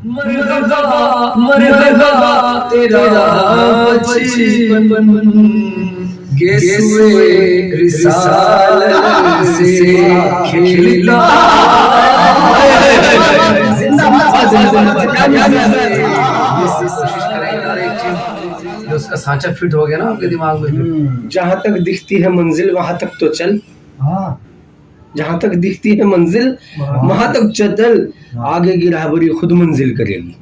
مرحبا تیرا بچپن گیسوئے رسالت سے کھیلا. اس کا سانچہ فٹ ہو گیا نا آپ کے دماغ میں. جہاں تک دکھتی ہے منزل وہاں تک تو چل, جہاں تک دکھتی ہے منزل وہاں تک چل, آگے کی راہبری خود منزل کرے گی.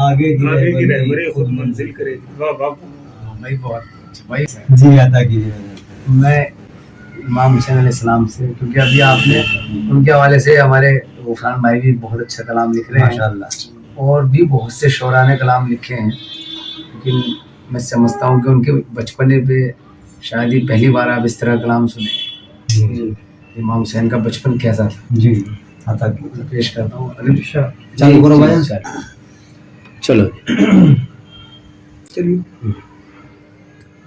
آگے کی راہبری خود منزل کرے گی. واہ واہ بھائی بہت اچھا بھائی. جی عطا کیجیے. میں امام حسین علیہ السلام سے, کیونکہ ابھی آپ نے ان کے حوالے سے ہمارے غفران بھائی بھی بہت اچھا کلام لکھ رہے ہیں ماشاءاللہ, اور بھی بہت سے شعراء نے کلام لکھے ہیں, لیکن میں سمجھتا ہوں کہ ان کے بچپنے پہ شاید ہی پہلی بار آپ اس طرح کلام سنے. امام حسین کا بچپن کیسا تھا جی عطا کیجیے. پیش کرتا ہوں. چلو کرو بھائی. چلو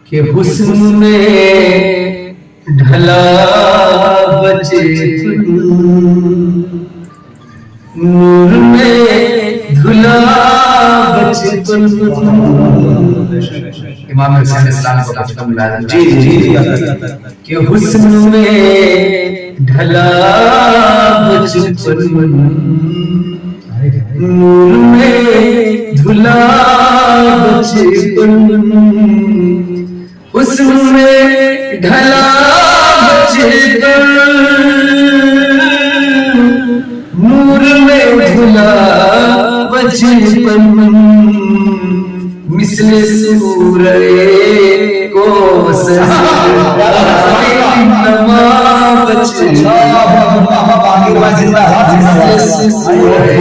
کہ حسن میں ڈھلا بچپن, نور میں دھلا بچپن. امام حسین السلام کو بچپن ملایا. جی جی کہ حسن میں ڈھلا بچپن, نور میں دھلا بچپن, حسن میں ڈھلا بچپن, نور میں دھلا بچپن, مثل سورہ کوثر نما بچپن, سورہ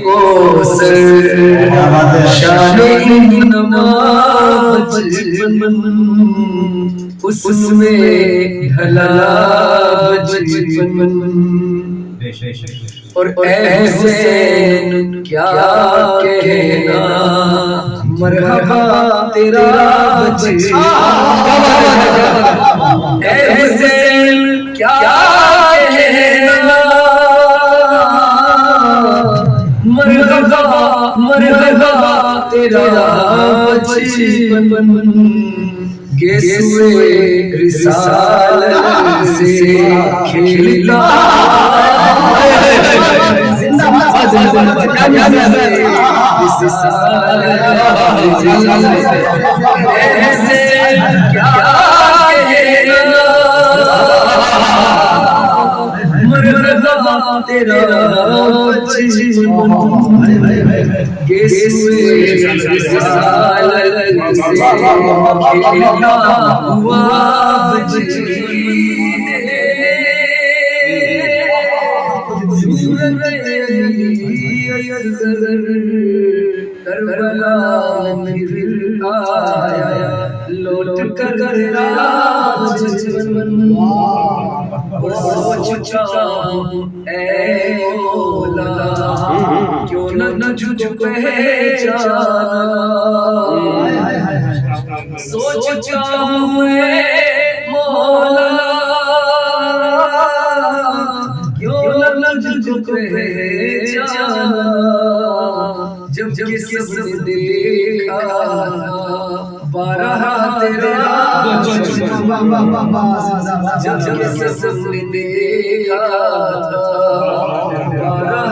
کوثر شان نما بچپن, حسن میں ڈھلا بچپن. اور اے حسین کیا کہنا مرحبا تیرا بچپن, اے حسین کیا کہنا مرحبا تیرا بچپن, گیسوئے رسالت سے کھیلا. مرحبا تیرا بچپن, گیسوئے رسالت سے کھیلا ہوا بچپن. کربلا میں پھر آیا لوٹ کر بچپن, اور سوچا اے مولا کیوں نہ تجھ پہچانا, سوچا اے مولا کیوں نہ تجھ پہچانا, جب کس نے دیکھا بارہ تیرا بچپن, جب کس نے دیکھا بارہ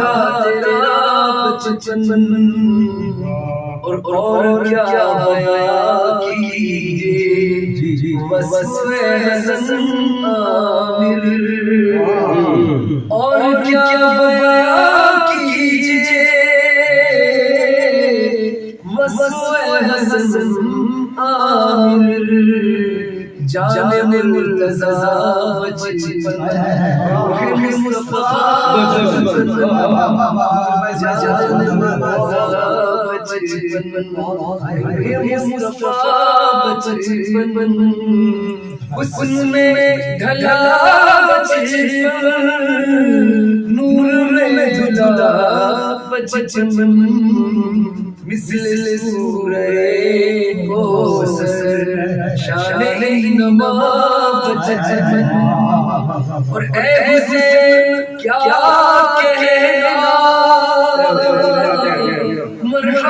تیرا بچپن, اور کیا بیان کیجیے وصف حسن عامر, اور کیا بیان کیجیے وصف حسن عامر. جان مرتضیٰ بچپن, روح مصطفیٰ بچپن, جان مرتضیٰ بچپن, روح مصطفیٰ بچپن, حسن میں ڈھلا بچپن, نور میں دھلا بچپن, مثل سورہ کوثر شان نما بچپن. اور اے حسین کیا کہنا